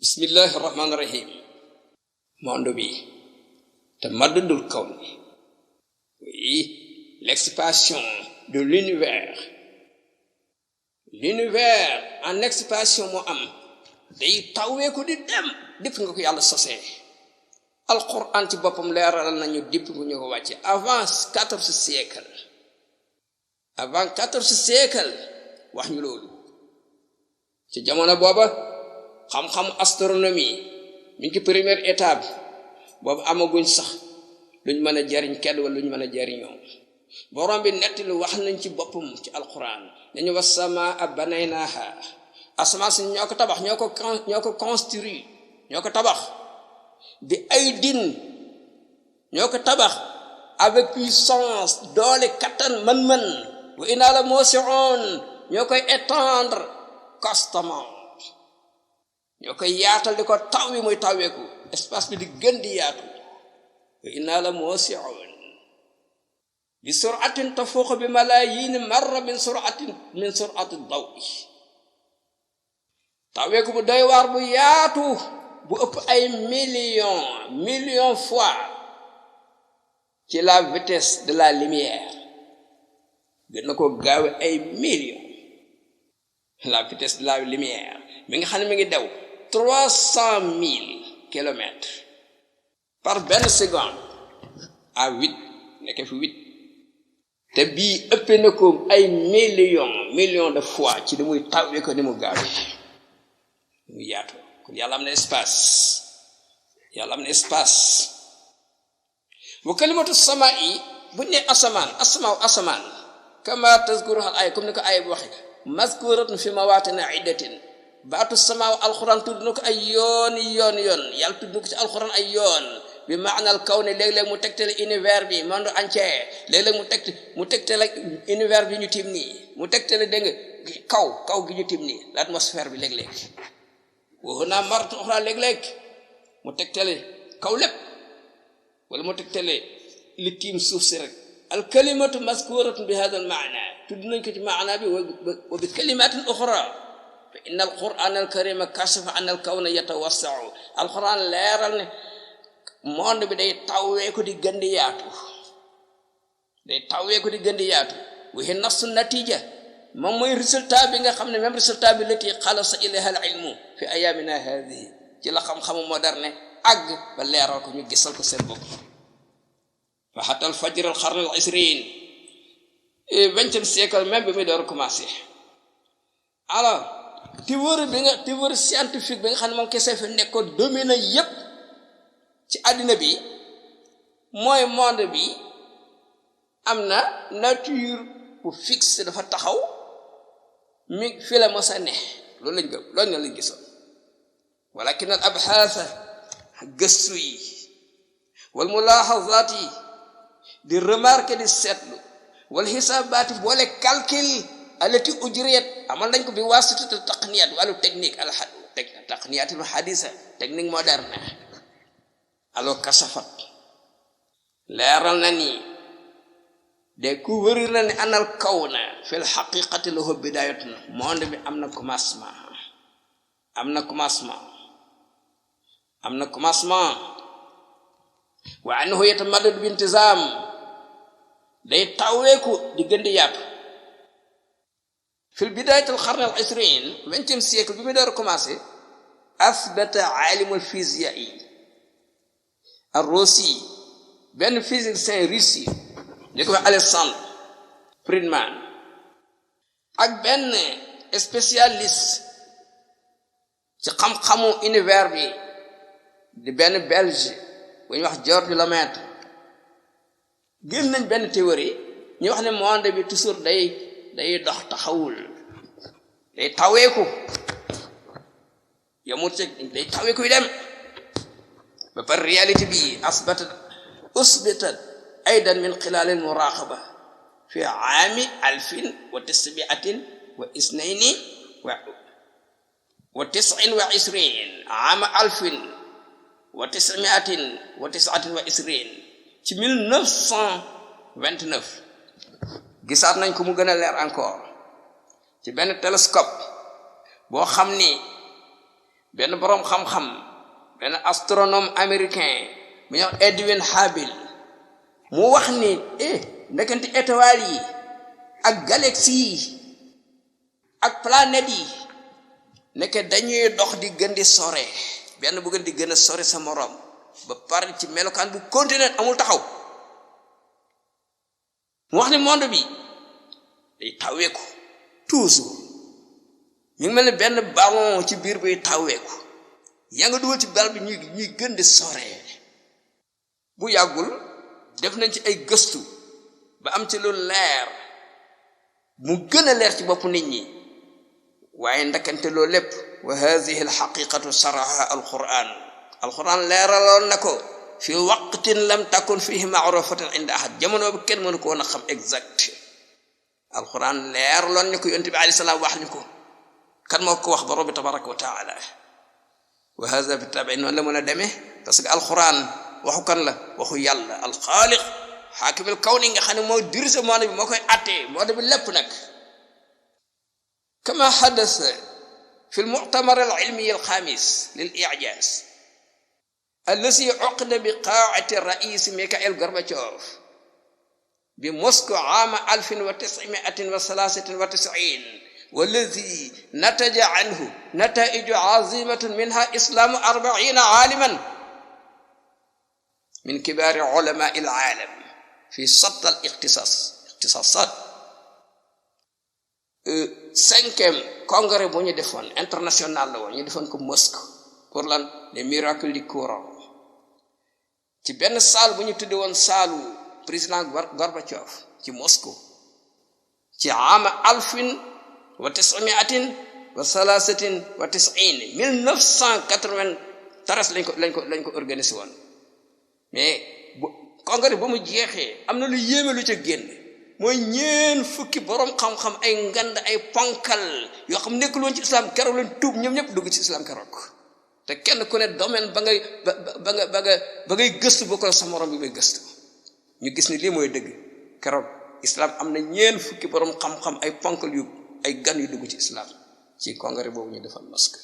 Bismillahi rahmani rahim. Monde bi tamaddudul kawni, oui, l'expansion de l'univers en expansion moo am day tawwee ko di dem dipp nga ko yàlla sosee. Alquran ci boppam leeral nañu dipp nga ñu ko wàcce avant 14 siècle wax ñu loolu. ci jamono booba xam-xam astronomie mi ngi ci première étape boobu amaguñ sax luñ mën a jariñ kenn wala luñ mën a jariñoo. borom bi netti lu wax nañ ci boppam ci alquran dañu was samaa banaynaha, asamaan si ñoo ko tabax ñoo ko construire ñoo ko tabax bi ay din ñoo ko tabax avec puissance doole kattan mën-mën wa inaa la moosi'un ñoo koy étendre constamment ñoo koy yaatal di ko taw bi muy taweeku espace bi di gën di yaatu wa inaa la moosi'un bi suratin tafuuqu bi malaayin marra min surati dawi. taweeku bu doy waar bu yaatu bu ëpp ay millions fois ci la vitesse de la lumière, gën na ko gaawe ay millions. La vitesse de la lumière mi nga xam ne mi ngi daw 300 000 kilomètres par benn seconde à 8 nekk fi 8 te bii ëppee na ko ay millions de fois ci li muy tawee ko ni mu gaawee mu yaatu. kon yàlla am na espace wa kalimatu samaa yi bu ne asamaan kama tazkuru al ay comme ni ko ay bu waxe mazkuratun fi mawaatina iddatin. baatu samaaw alxuraan tudd na ko ay yoon yàlla tudd na ko ci alxuraan ay yoon bi maanal kaw ne léeg-léeg mu tegtale univers bi monde entier, léeg-léeg mu tegtale univers bi ñu tiim nii, mu tegtale dégg nga kaw gi ñu tiim nii l'atmosphère bi léeg-léeg waxu naa martu oxra léeg-léeg mu tegtale kaw lépp wala mu tegtale li tiim suuf si rek. al kalimatu mazkuratun bi hada al maana, tudd nañ ko ci maana bi wa bi kalimatin uxra fa inna al quran al karima kashafa an al kawna yatawassau. alquran leeral ne monde bi day tawwee ko di gën di yaatu waxi nafsu natija moom mooy résultat bi nga xam ne même résultat bi lati xalasa ilayha al ilmu fi ayamina hadihi ci la xam-xamu moderne àgg ba leeral ko ñu gisal ko seen bopp. fa hatta al fajr al qarn al 20e siècle même bi muy door commencé. alors théorie scientifique bi nga xam ne moom kese fi nekkoon dominé yépp ci àddina bi mooy monde bi am na nature bu fixe dafa taxaw mi fi la mos a ne loolu lañ gëm loolu lañ gisoon. walakin al abxaasa gëstu yi wal mulaaxazaat yi di remarquer di seetlu wal xisaabaati boole calcul alati ujriyat amal nañ ko bi waasitatu taqniyat wàllu technique taqniyatul hadisa technique moderne. alors kasafat leeral na ni découvrir na ni anal kawna fil haqiqati lahu bidayatun. monde bi am na commencement wa annahu yatamaddadu bi intizam day taweeku di gën di yaatu. fil bidayatil qarn al 20e siècle bi mu door commencé asbata alimul physique ar-Russi benn physicien russe ñu ko wax Alexandre Friedman ak benn spécialiste ci xam-xamu univers bi di benn belge bu ñu wax Georges Lemaître gën nañ benn théorie ñu wax ne monde bi toujours day dox taxawul, day taweeku yamut ci day taweeku dem ba par réalité bi usbitat aydan min xilal al muraqaba fi aami 1929 ci 1929 gisaat nañ ko mu gën a leer encore ci benn télescope boo xam ni benn boroom xam-xam benn astronome américain bu ñuy wax Edwin Hubble mu wax ni ndekante étoiles yi ak galaxies yi ak planètes yi nekk dañuy dox di gën di sore benn bu gën di gën a sore sa morom ba pare ci melokaan bu continue amul taxaw mu wax ni monde bi day taweeku toujours ñu ngi mel ni benn ballon ci biir buy taweeku yaa nga dugal ci bal bi ñuy gën di sore bu yàggul def nañ ci ay gëstu ba am ci lu leer mu gën a leer ci bopp nit ñi waaye ndakante loolu lépp wa hadhihi alhaqiqatu saraha alquran leeraloon na ko fi waqtin lam takun fihi ma'rufatan inda ahad jamono bi kenn mënu ko woon a xam exact alquran leeraloon ni ko yonent bi alayhi salaam wax ni ko kan moo ko wax borom bi tabaraka wa taala wa hadha bi tabi noonu la mën a demee parce que alquran waxu kan la waxu yàlla alxaaliq xaakimul kawni nga xam ne moo dirige monde bi moo koy attee monde bi lépp nag kama xadasa fi lmuctamar alilmiy alxamis lil ijaz allazi uqida bi qaacati rais Mikhail Gorbachev bi Moscou عام 1993 والذي نتج عنه نتائج عظيمة منها إسلام 40 عالما من كبار علماء العالم في شتى الاختصاصات. cinquième congrès bu ñu defoon international la woon ñu defoon ko Moscou pour lan les miracles du Coran ci benn salle bu ñu tudde woon saalu président Gorbachev ci Moscou ci عام 1993 lañ ko organisé woon mais congrès ba mu jeexee am na lu yéeme lu ca génn mooy ñeen fukki borom xam-xam ay ngand ay ponkal yoo xam nekkul woon ci islam keroog leen tuub ñoom ñëpp dugg ci islam keroog te kenn ku ne domaine ba ngay gëstu boo ko sa morom bi may gëstu ñu gis ni lii mooy dëgg keroog islam am na ñeen fukki borom xam-xam ay ponkal yu ay gan yu dugg ci islam ci congrès boobu ñu defal Moscou